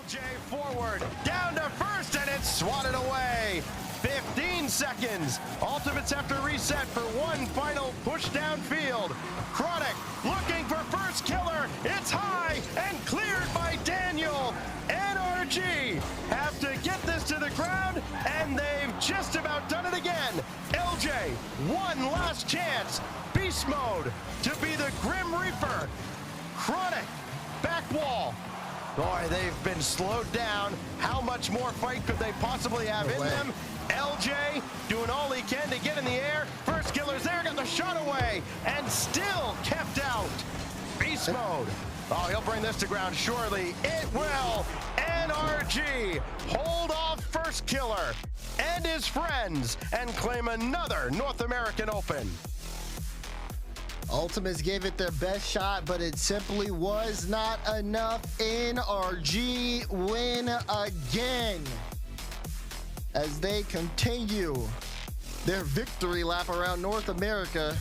LJ forward, down to first, and it's swatted away. 15 seconds. Ultimates have to reset for one final push downfield. Chronic looking for first killer. It's high and cleared by Daniel. NRG have to get this to the ground, and they've just about done it again. LJ, one last chance. Beast mode to be the Grim Reaper. Chronic, back wall. Boy, they've been slowed down. How much more fight could they possibly have in them? LJ doing all he can to get in the air. First killer's there, got the shot away, and still kept out. Beast mode. Oh, he'll bring this to ground surely. It will. NRG hold off first killer and his friends and claim another North American Open. Ultimates gave it their best shot, but it simply was not enough. NRG win again as they continue their victory lap around North America.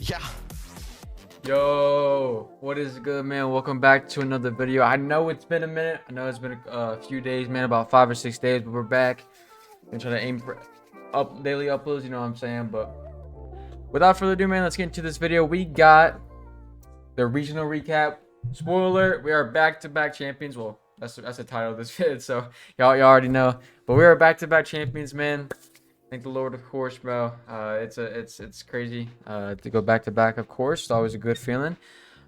Yeah. Yo, what is good, man? Welcome back to another video. I know it's been a minute. I know it's been a few days, man, about 5 or 6 days, but we're back and trying to aim for daily uploads, you know what I'm saying? But without further ado, man, let's get into this video. We got the regional recap. Spoiler alert, we are back-to-back champions. Well, that's the title of this vid, so y'all already know. But we are back-to-back champions, man. Thank the Lord, of course, bro. It's crazy to go back-to-back, of course. It's always a good feeling.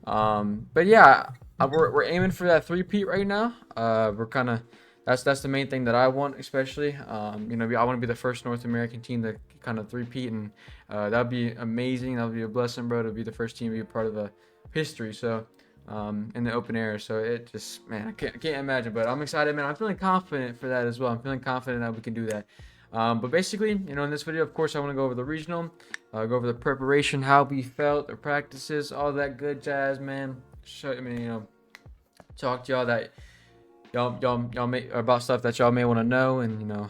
But yeah, we're aiming for that three-peat right now. We're kind of that's the main thing that I want, especially. You know, I want to be the first North American team to kind of three-peat, and that'd be amazing. That'd be a blessing, bro, to be the first team to be a part of the history. So in the open air. So it just, man, I can't imagine. But I'm excited, man. I'm feeling confident for that as well. I'm feeling confident that we can do that. But basically, you know, in this video, of course, I want to go over the regional, go over the preparation, how we felt, the practices, all that good jazz, man. Talk to y'all that y'all may about stuff that y'all may want to know, and you know,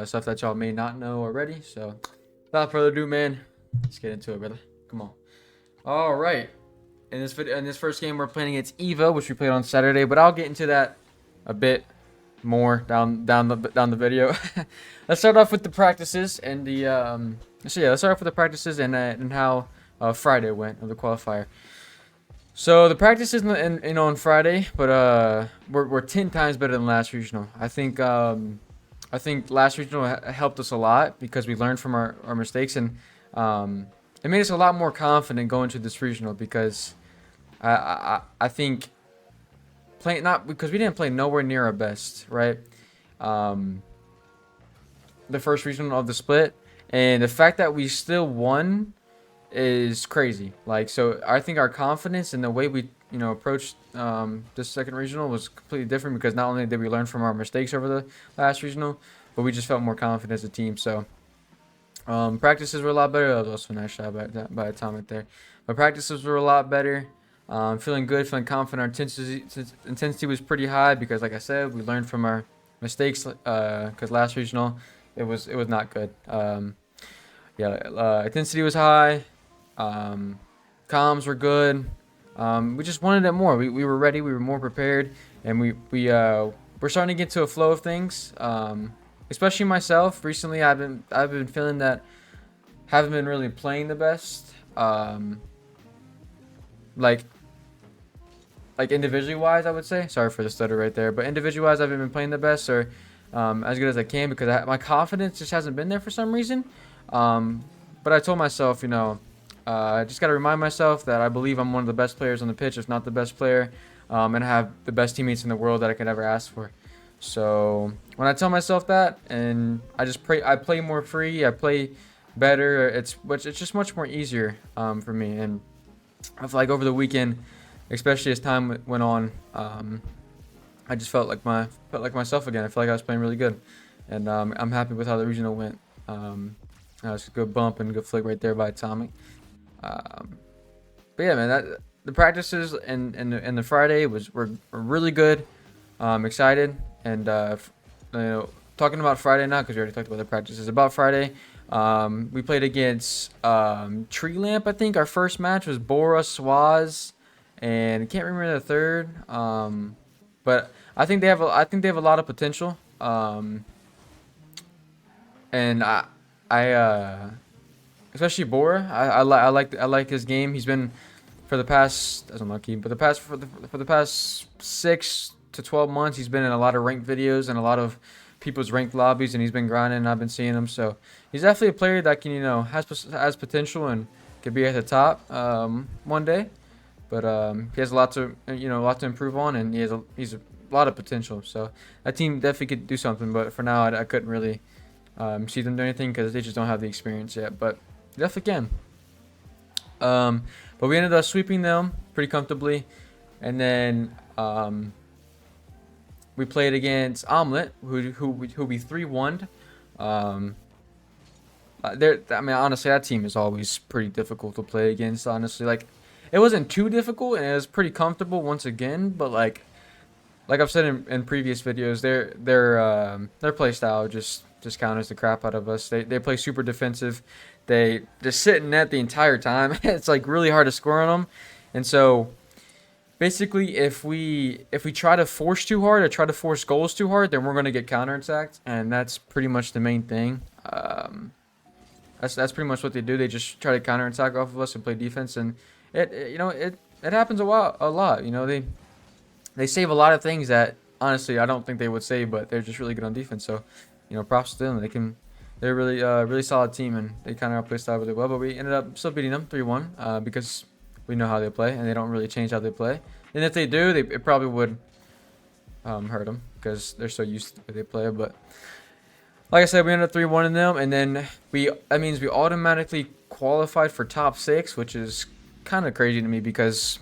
stuff that y'all may not know already. So, without further ado, man, let's get into it, brother. Come on. All right. In this first game, we're playing against Evo, which we played on Saturday, but I'll get into that a bit more down the video. Let's start off with the practices and the let's start off with the practices and how Friday went of the qualifier. So the practices on Friday, but we're 10 times better than last regional. I think last regional helped us a lot because we learned from our mistakes, and it made us a lot more confident going to this regional because I think not because we didn't play nowhere near our best, right? The first regional of the split, and the fact that we still won is crazy. Like, so I think our confidence and the way we, you know, approached this second regional was completely different because not only did we learn from our mistakes over the last regional, but we just felt more confident as a team. So practices were a lot better. That was also a nice shot by Atomic there. But practices were a lot better. Feeling good, feeling confident. Our intensity was pretty high because, like I said, we learned from our mistakes. Because last regional, it was not good. Intensity was high. Comms were good. We just wanted it more. We were ready. We were more prepared, and we're starting to get to a flow of things. Especially myself. Recently, I've been feeling that haven't been really playing the best. Like individually wise, I would say. Sorry for the stutter right there, but individually wise, I haven't been playing the best or as good as I can because my confidence just hasn't been there for some reason. But I told myself, you know, I just got to remind myself that I believe I'm one of the best players on the pitch, if not the best player, and I have the best teammates in the world that I could ever ask for. So when I tell myself that, and I play more free, I play better. It's just much more easier for me, and I feel like over the weekend, especially as time went on, I just felt like myself again. I feel like I was playing really good, and I'm happy with how the regional went. That was a good bump and good flick right there by Atomic. But yeah, man, the practices and the Friday were really good. Excited, and you know, talking about Friday now because we already talked about the practices. About Friday, we played against Tree Lamp. I think our first match was Bora Swaz, and I can't remember the third. But I think they have a lot of potential. And especially Bora. I like his game. He's been for the past, as unlucky, but for the past 6 to 12 months, he's been in a lot of ranked videos and a lot of people's ranked lobbies, and he's been grinding. And I've been seeing him, so he's definitely a player that can, has potential and could be at the top one day. But he has a lot to improve on, and he's a lot of potential. So that team definitely could do something. But for now, I couldn't really see them do anything because they just don't have the experience yet. But definitely can. But we ended up sweeping them pretty comfortably, and then we played against Omelet, who we 3-1'd. I mean, honestly, that team is always pretty difficult to play against. Honestly, like, it wasn't too difficult, and it was pretty comfortable once again. But like I've said in previous videos, their play style just counters the crap out of us. They play super defensive. They just sit in net the entire time. It's like really hard to score on them. And so basically, if we try to force too hard or try to force goals too hard, then we're going to get counterattacked, and that's pretty much the main thing. That's pretty much what they do. They just try to counterattack off of us and play defense, and it happens a lot. They save a lot of things that honestly I don't think they would save, but they're just really good on defense. So props to them. They're really really solid team, and they kind of play style really well. But we ended up still beating them 3-1 because we know how they play, and they don't really change how they play. And if they do, it probably would hurt them because they're so used to the way they play. But like I said, we ended up 3-1 in them, and then that means we automatically qualified for top 6, which is kind of crazy to me because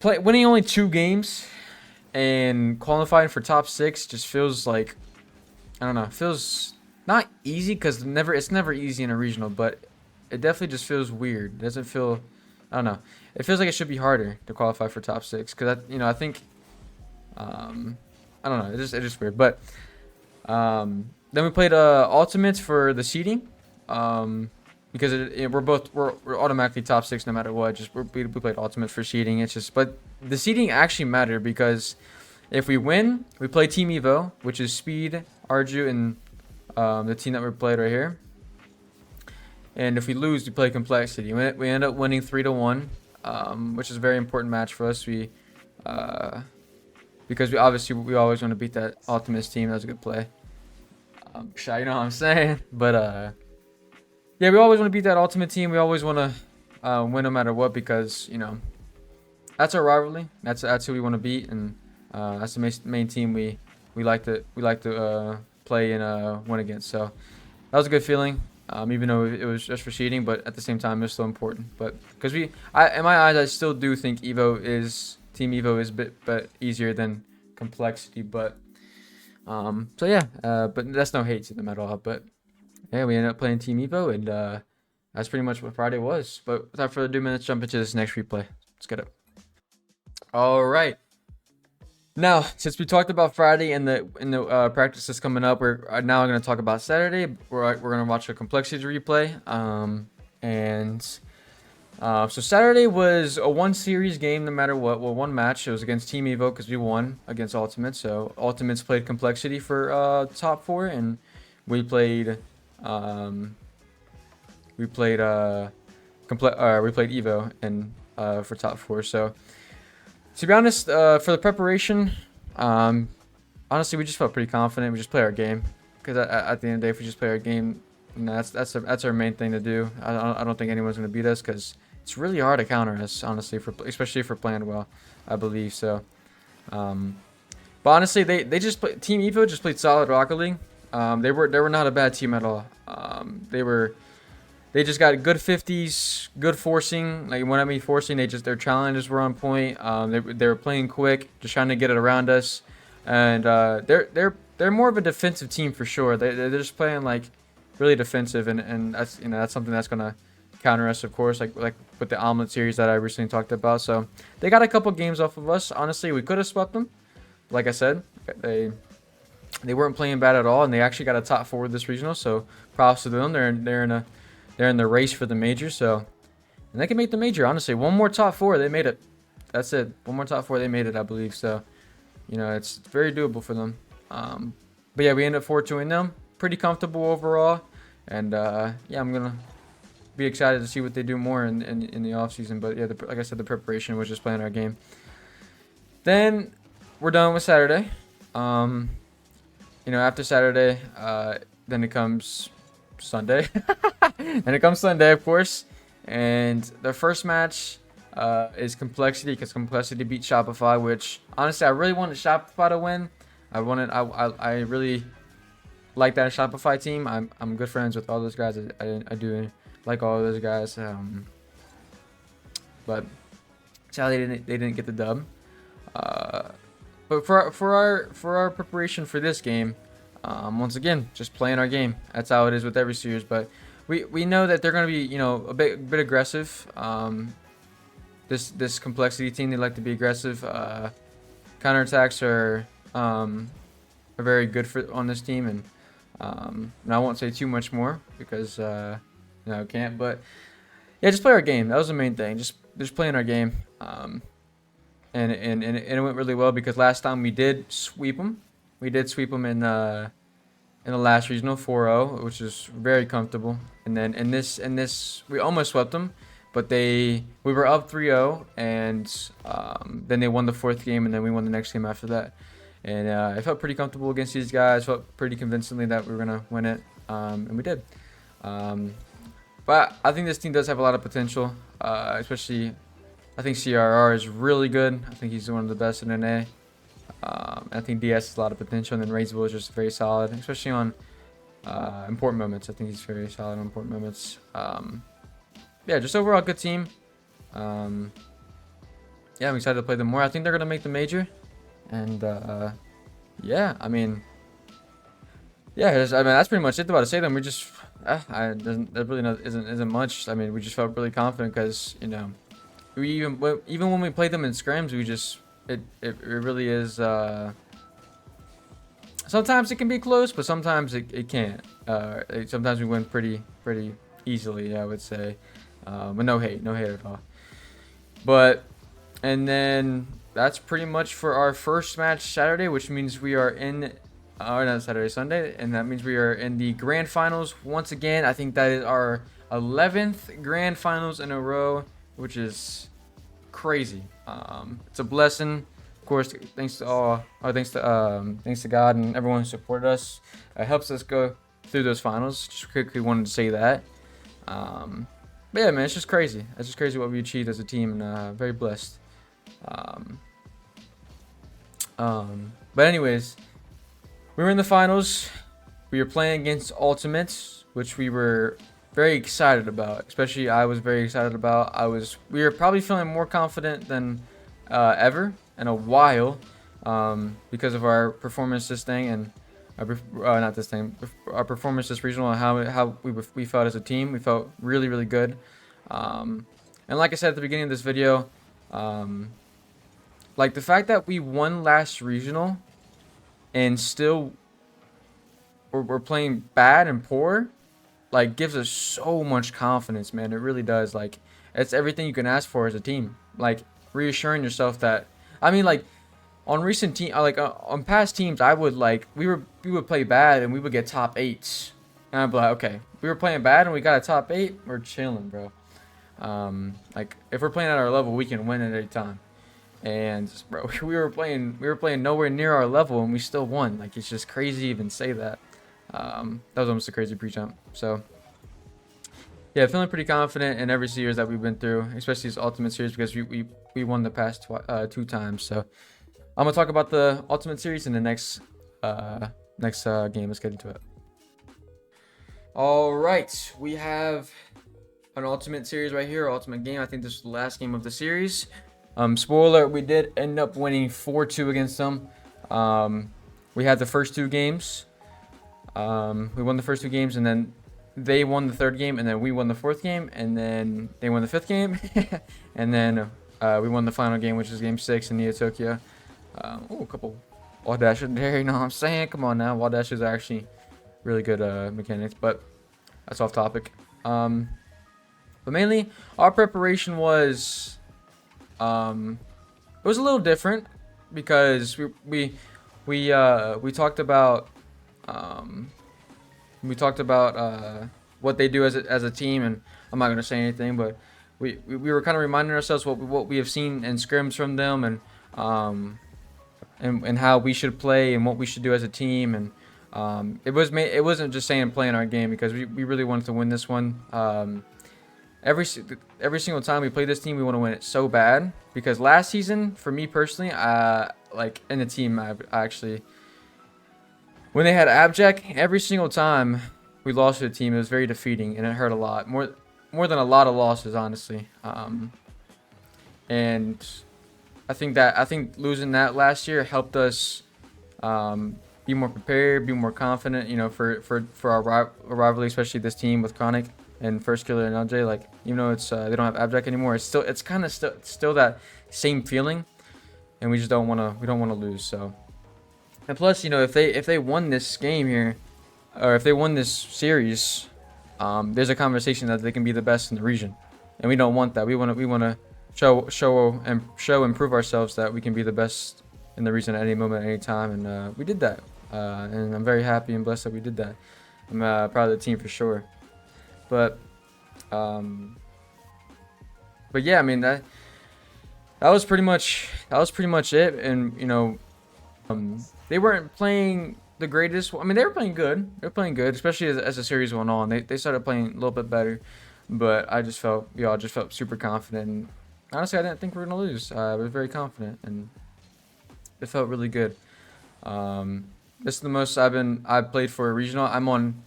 winning only 2 games and qualifying for top 6 just feels like, I don't know, it feels not easy because it's never easy in a regional, but it definitely just feels weird. It doesn't feel, I don't know. It feels like it should be harder to qualify for top 6 because I think I don't know. It's just weird. But then we played ultimates for the seeding because we're automatically top 6 no matter what. We played ultimates for seeding. But the seeding actually mattered because if we win, we play Team Evo, which is Speed, Arju, and the team that we played right here. And if we lose, we play Complexity. We end up winning 3-1, which is a very important match for us. Because we always want to beat that Ultimates team. That was a good play. You know what I'm saying? But yeah, we always want to beat that Ultimate team. We always want to win no matter what because that's our rivalry. That's who we want to beat, and that's the main team we like to play and win against. So that was a good feeling. Even though it was just for seeding, but at the same time, it's still important. But because in my eyes, I still do think Team Evo is a bit easier than Complexity. But so yeah, but that's no hate to them at all. But yeah, we ended up playing Team Evo, and that's pretty much what Friday was. But without further ado, let's jump into this next replay. Let's get it. All right. Now, since we talked about Friday and the practices coming up, we're now going to talk about Saturday. We're going to watch a Complexity replay. So Saturday was a 1 series game no matter what. Well, 1 match. It was against Team Evo because we won against Ultimates. So Ultimates played Complexity for top 4, and we played Evo and for top 4. So to be honest, for the preparation, honestly, we just felt pretty confident. We just play our game because at the end of the day, if we just play our game, that's our main thing to do. I don't think anyone's going to beat us because it's really hard to counter us, honestly, especially if we're playing well, I believe. So, but honestly, Team Evo just played solid Rocket League. They were not a bad team at all. They just got good 50s, good forcing. Like when I mean forcing, their challenges were on point. They were playing quick, just trying to get it around us, and they're more of a defensive team for sure. They're just playing like really defensive, and that's something that's gonna counter us, of course, like with the Omelet series that I recently talked about. So they got a couple games off of us. Honestly, we could have swept them. Like I said, they weren't playing bad at all, and they actually got a top 4 this regional. So props to them. They're in the race for the major, so and they can make the major. Honestly, one more top 4, they made it. That's it. One more top 4, they made it, I believe. So, you know, it's very doable for them. But yeah, we ended up 4-2-ing them. Pretty comfortable overall. And yeah, I'm gonna be excited to see what they do more in the offseason. But yeah, like I said, the preparation was just playing our game. Then we're done with Saturday. You know, after Saturday, then it comes Sunday. Then it comes Sunday, of course. And the first match is Complexity, because Complexity beat Shopify, which honestly I really wanted Shopify to win. I really like that Shopify team. I'm good friends with all those guys. I do like all those guys. But sadly they didn't get the dub. But for our preparation for this game, once again, just playing our game. That's how it is with every series. But we know that they're going to be, you know, a bit aggressive. This Complexity team, they like to be aggressive. Counterattacks are very good on this team, and I won't say too much more because I can't. But yeah, just play our game. That was the main thing. Just playing our game. And it went really well because last time we did sweep them. We did sweep them in the last regional 4-0, which is very comfortable. And then in this we almost swept them, but we were up 3-0, and then they won the 4th game, and then we won the next game after that. And I felt pretty comfortable against these guys. Felt pretty convincingly that we were gonna win it, and we did. But I think this team does have a lot of potential, especially. I think CRR is really good. I think he's one of the best in NA. I think DS has a lot of potential, and then Razorbull is just very solid, especially on important moments. I think he's very solid on important moments. Yeah, just overall good team. Yeah, I'm excited to play them more. I think they're gonna make the major, and yeah, I mean, that's pretty much it about to say them. We just there really isn't much. I mean, we just felt really confident because, you know. Even when we played them in scrims, it really is. Sometimes it can be close, but sometimes it can't. Sometimes we win pretty easily, I would say. But no hate at all. And then that's pretty much for our first match Saturday, which means we are in, not Saturday, Sunday, and that means we are in the grand finals once again. I think that is our 11th grand finals in a row, which is crazy. It's a blessing, of course. Thanks to God and everyone who supported us. It helps us go through those finals. Just quickly wanted to say that. But yeah, man, it's just crazy. It's just crazy what we achieved as a team, and very blessed. But anyways, we were in the finals. We were playing against Ultimates, which we were very excited about. Especially I was very excited about. We were probably feeling more confident than ever in a while, because of our performance this thing, and our performance this regional, and how we felt as a team. We felt really good. And like I said at the beginning of this video, like the fact that we won last regional and still we're playing bad and poor, like, gives us so much confidence, man. It really does. Like, it's everything you can ask for as a team. Like, reassuring yourself that, I mean, like, on recent team, on past teams, I would, like, we would play bad and we would get top 8s, and I'd be like, okay, we were playing bad and we got a top 8, we're chilling, bro. Like, if we're playing at our level, we can win at any time. And bro, we were playing nowhere near our level, and we still won. Like, it's just crazy to even say that. That was almost a crazy pre-jump. So yeah, feeling pretty confident in every series that we've been through, especially this Ultimate Series, because we won the past 2 times. So I'm gonna talk about the Ultimate Series in the next game. Let's get into it. All right, we have an Ultimate Series right here, Ultimate game. I think this is the last game of the series. Spoiler, we did end up winning 4-2 against them. We had the first 2 games. We won the first 2 games, and then they won the 3rd game, and then we won the 4th game, and then they won the 5th game, and then we won the final game, which is game 6 in Neo Tokyo. Oh, a couple wall dashes there, you know what I'm saying? Come on now, wall dashes are actually really good mechanics, but that's off topic. But mainly, our preparation was was a little different because we talked about what they do as a team, and I'm not gonna say anything, but we were kind of reminding ourselves what we have seen in scrims from them, and how we should play and what we should do as a team, and it wasn't just saying playing our game, because we really wanted to win this one. Every single time we play this team, we want to win it so bad, because last season, for me personally, like in the team, I actually, when they had Abject, every single time we lost to the team, it was very defeating, and it hurt a lot, more than a lot of losses, honestly. And I think losing that last year helped us be more prepared, be more confident, you know, for our rivalry, especially this team with Chronic and First Killer and LJ. Like, even though it's they don't have Abject anymore, it's kind of still that same feeling, and we just don't want to lose. So, and plus, you know, if they won this game here, or if they won this series, there's a conversation that they can be the best in the region, and we don't want that. We want to show and prove ourselves that we can be the best in the region at any moment, at any time, and we did that. And I'm very happy and blessed that we did that. I'm proud of the team for sure. But yeah, I mean, that was pretty much it. And you know, they weren't playing the greatest. I mean, they were playing good. They were playing good, especially as the series went on. They started playing a little bit better. But I just felt, super confident. And honestly, I didn't think we were gonna lose. I was very confident, and it felt really good. This is the most I've played for a regional. I'm on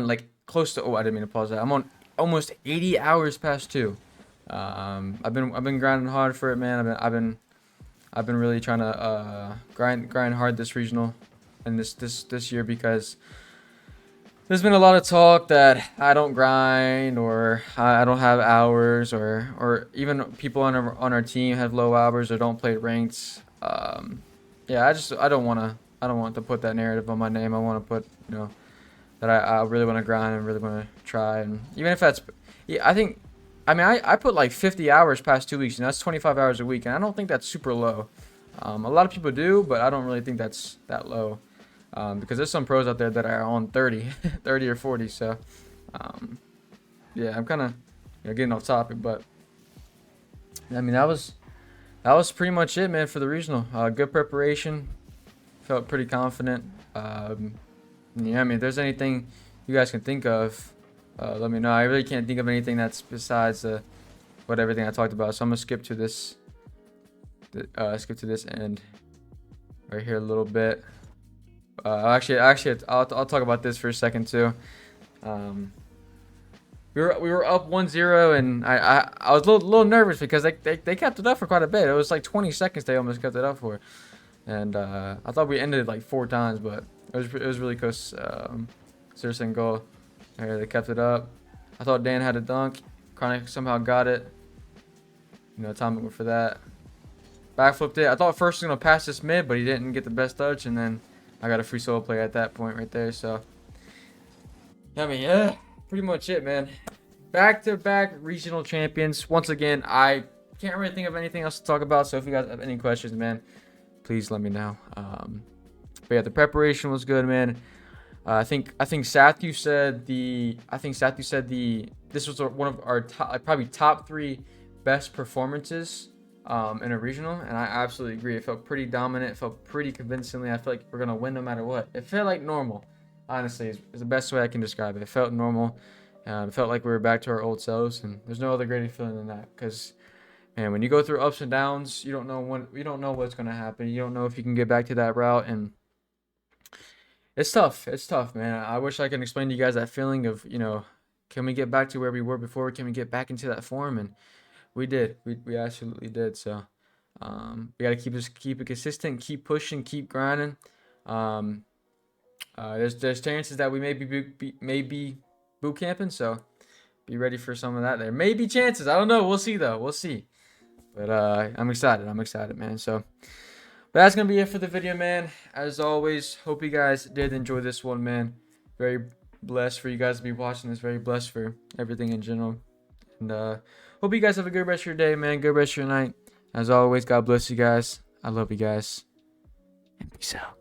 like close to, I didn't mean to pause that. I'm on almost 80 hours past 2. I've been grinding hard for it, man. I've been really trying to grind hard this regional and this year, because there's been a lot of talk that I don't grind, or I don't have hours, or even people on our team have low hours or don't play ranked. Yeah, I don't want to put that narrative on my name. I want to put, you know, that I really want to grind and really want to try. And even if that's, yeah, I put like 50 hours past 2 weeks, and that's 25 hours a week, and I don't think that's super low. A lot of people do, but I don't really think that's that low, because there's some pros out there that are on 30 or 40. So yeah, I'm kind of, you know, getting off topic, but I mean, that was pretty much it, man, for the regional. Good preparation. Felt pretty confident. Yeah, I mean, if there's anything you guys can think of, let me know. I really can't think of anything that's besides everything I talked about. So I'm gonna skip to this end right here a little bit. Actually, I'll talk about this for a second too. We were up 1-0, and I was a little nervous because they kept it up for quite a bit. It was like 20 seconds they almost kept it up for, and I thought we ended it like 4 times, but it was really close. Seriously, goal. There, they kept it up. I thought Dan had a dunk. Chronic somehow got it. You know, timing for that. Backflipped it. I thought first was gonna pass this mid, but he didn't get the best touch, and then I got a free solo play at that point right there. So, I mean, yeah, pretty much it, man. Back-to-back regional champions. Once again, I can't really think of anything else to talk about. So if you guys have any questions, man, please let me know. But yeah, the preparation was good, man. I think Sathu said this was one of our probably top 3 best performances in a regional, and I absolutely agree. It felt pretty dominant. It felt pretty convincingly. I feel like we're gonna win no matter what. It felt like normal. Honestly, is the best way I can describe it. It felt normal. It felt like we were back to our old selves, and there's no other greater feeling than that. Because, man, when you go through ups and downs, you don't know what's gonna happen. You don't know if you can get back to that route, and it's tough. It's tough, man. I wish I could explain to you guys that feeling of, you know, can we get back to where we were before? Can we get back into that form? And we did. We absolutely did. So we got to keep it consistent, keep pushing, keep grinding. There's chances that we may be boot camping, so be ready for some of that. There may be chances. I don't know. We'll see though. We'll see. But I'm excited. I'm excited, man. So. But that's going to be it for the video, man. As always, hope you guys did enjoy this one, man. Very blessed for you guys to be watching this. Very blessed for everything in general. And hope you guys have a good rest of your day, man. Good rest of your night. As always, God bless you guys. I love you guys. And peace out.